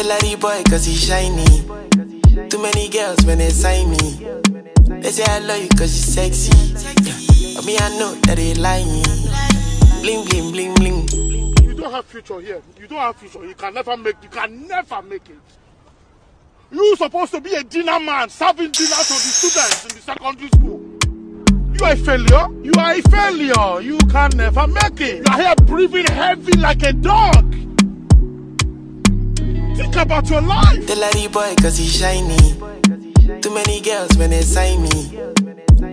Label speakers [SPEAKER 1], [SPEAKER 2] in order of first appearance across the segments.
[SPEAKER 1] like the boy cause he shiny. Too many girls when they sign me. They say I love you cause you sexy. But me I know that they lying. Bling bling bling bling.
[SPEAKER 2] You don't have future here. You don't have future. You can never make it. You're supposed to be a dinner man, serving dinner to the students in the secondary school. You are a failure. You are a failure. You can never make it. You are here breathing heavy like a dog. Think about your life.
[SPEAKER 1] They like the boy cause he shiny. Too many girls when they sign me.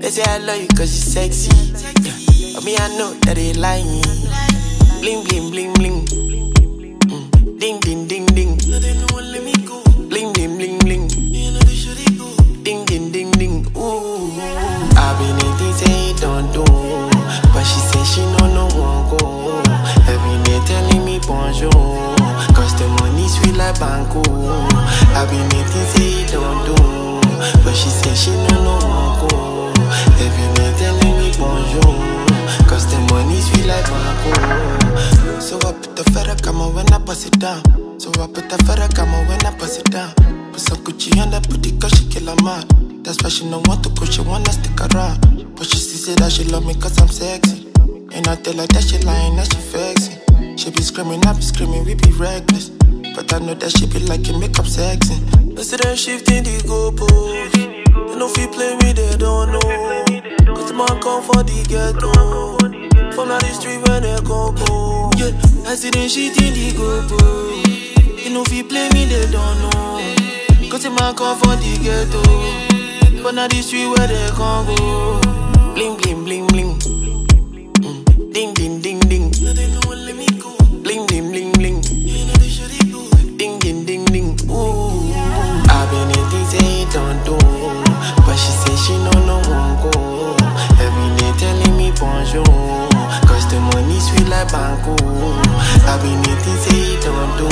[SPEAKER 1] They say I love you cause you sexy. But me I know that they lying. Bling bling bling bling. Ding ding ding ding. Bling bling bling bling. Ding ding ding ding. Ooh. I've been eating say don't do, but she say she no one go. Every day telling me bonjour, cause the money sweet like banco. I've been eating say don't do, but she say she no one go. Every day telling me bonjour, cause the money sweet like banco. So I put the feather come when I pass it down. So I put the feather come when I pass it down. Put some Gucci on that booty cause she kill a man. That's why she don't want to go, she wanna stick around. But she still say that she love me cause I'm sexy. And I tell her that she lying, that she flexing. She be screaming, I be screaming, we be reckless. But I know that she be liking makeup sexy. Instead of shifting the goalposts, they no fit play me, they don't know. Cause the man come for the ghetto. From the street when they go. Yeah, I see them shifting the goalposts. They no fit play me, they don't know. Cause the man come for the ghetto. From the street where they can go. Bling bling bling bling. Ding ding ding ding. Bling bling bling bling. Ding ding ding ding. Ooh. I've been eating say don't do, but she say she no one go. Every day telling me bonjour, cause the money sweet like banco. I've been eating say don't do,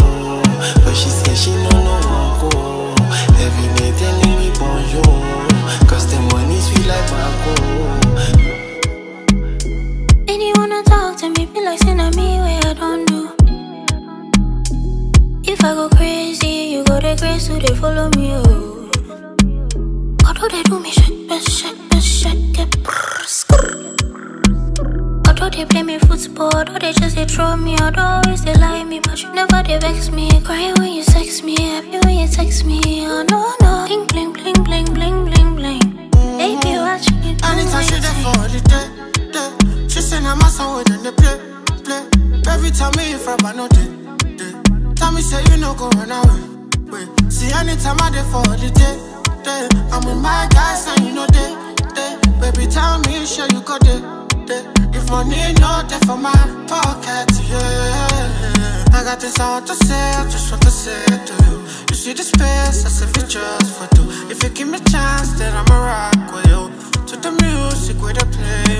[SPEAKER 1] but she say she no one go. Every day telling me bonjour, cause the money sweet like banco.
[SPEAKER 3] Talk to me, be like saying me where I don't do. If I go crazy, you go the grace, so they follow me, oh. Although they do me shit, get although they play me football, although they just they throw me out, always they lie me, but you never they vex me. Cry when you sex me, happy when you text me, oh no no. Bling bling bling bling bling bling bling. Baby watch me do
[SPEAKER 4] anytime she there for the day. She say I'm a song with the play. Every time me from I know day. Tell me say you no go run away. See anytime I there for the day. I'm with my guys and you know day. Baby tell me sure you got day. If money no there for my pocket, yeah. I got this I want to say, I just want to say to you. You see the space, I say for just for two. If you give me a chance, then I'ma rock with you. To the music with the play.